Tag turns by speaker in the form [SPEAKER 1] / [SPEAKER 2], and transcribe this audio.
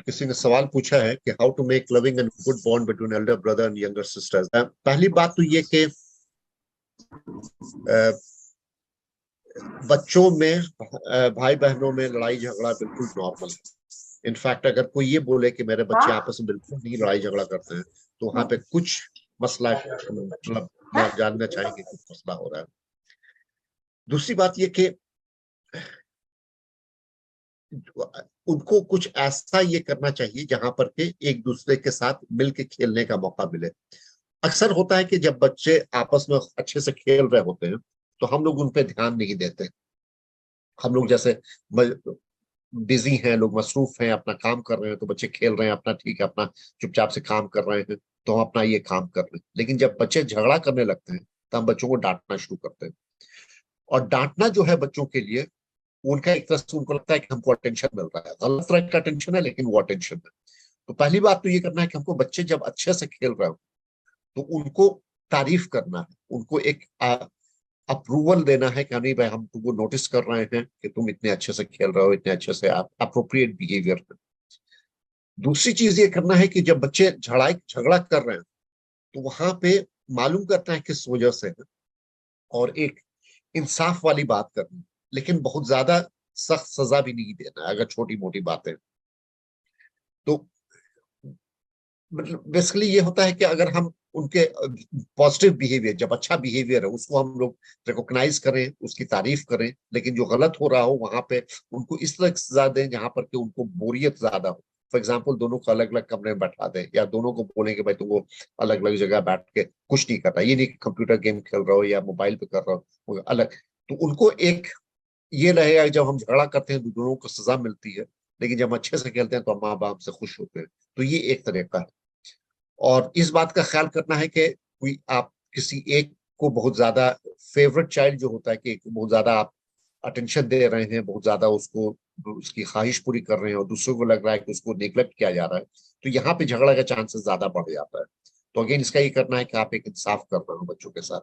[SPEAKER 1] किसी ने सवाल पूछा है कि how to make loving and good bond between elder brother and younger sisters. पहली बात तो ये कि बच्चों में भाई बहनों में लड़ाई झगड़ा बिल्कुल नॉर्मल है। इनफैक्ट अगर कोई ये बोले कि मेरे बच्चे आपस में बिल्कुल नहीं लड़ाई झगड़ा करते हैं तो वहां पे कुछ मसला, मतलब मैं जानना चाहेंगे कुछ मसला हो रहा है। दूसरी बात ये कि उनको कुछ ऐसा ये करना चाहिए जहां पर के एक दूसरे के साथ मिलके खेलने का मौका मिले। अक्सर होता है कि जब बच्चे आपस में अच्छे से खेल रहे होते हैं तो हम लोग उन पे ध्यान नहीं देते। हम लोग जैसे बिजी हैं, लोग मसरूफ हैं, अपना काम कर रहे हैं, तो बच्चे खेल रहे हैं अपना, ठीक है, अपना चुपचाप से काम कर रहे हैं, तो हम अपना ये काम कर रहे हैं। लेकिन जब बच्चे झगड़ा करने लगते हैं तो हम बच्चों को डांटना शुरू करते हैं। और डांटना जो है बच्चों के लिए, उनका एक तरह से उनको लगता है कि हमको अटेंशन मिल रहा है। गलत तरह का अटेंशन है, लेकिन वो अटेंशन है। तो पहली बात तो ये करना है कि हमको बच्चे जब अच्छे से खेल रहे हो तो उनको तारीफ करना है, उनको एक अप्रूवल देना है कि नहीं भाई, हम तुमको नोटिस कर रहे हैं कि तुम इतने अच्छे से खेल रहे हो, इतने अच्छे से आप अप्रोप्रिएट बिहेवियर। दूसरी चीज ये करना है कि जब बच्चे झगड़ा कर रहे हैं तो वहां पे मालूम करना है किस वजह से है, और एक इंसाफ वाली बात करनी है। लेकिन बहुत ज्यादा सख्त सजा भी नहीं देना है अगर छोटी मोटी बातें। तो मतलब बेसिकली ये होता है कि अगर हम उनके पॉजिटिव बिहेवियर, जब अच्छा बिहेवियर है उसको हम लोग रिकॉग्नाइज करें, उसकी तारीफ करें, लेकिन जो गलत हो रहा हो वहां पे उनको इस तरह की सजा दें जहां पर कि उनको बोरियत ज्यादा हो। फॉर एग्जाम्पल, दोनों को अलग अलग कमरे में बैठा दें, या दोनों को बोलें कि भाई तुमको अलग अलग जगह बैठ के कुछ नहीं करना, ये नहीं कि कंप्यूटर गेम खेल रहे हो या मोबाइल पे कर रहे हो, अलग। तो उनको एक ये रहेगा कि जब हम झगड़ा करते हैं तो दोनों को सजा मिलती है, लेकिन जब हम अच्छे से खेलते हैं तो माँ बाप से खुश होते हैं। तो ये एक तरीका है। और इस बात का ख्याल करना है कि कोई आप किसी एक को बहुत ज्यादा, फेवरेट चाइल्ड जो होता है कि एक को बहुत ज्यादा आप अटेंशन दे रहे हैं, बहुत ज्यादा उसको, उसकी ख्वाहिश पूरी कर रहे हैं, और दूसरों को लग रहा है कि उसको नेग्लेक्ट किया जा रहा है, तो यहाँ पे झगड़ा का चांसेस ज्यादा बढ़ जाता है। तो अगेन इसका ये करना है कि आप एक इंसाफ कर रहे हो बच्चों के साथ।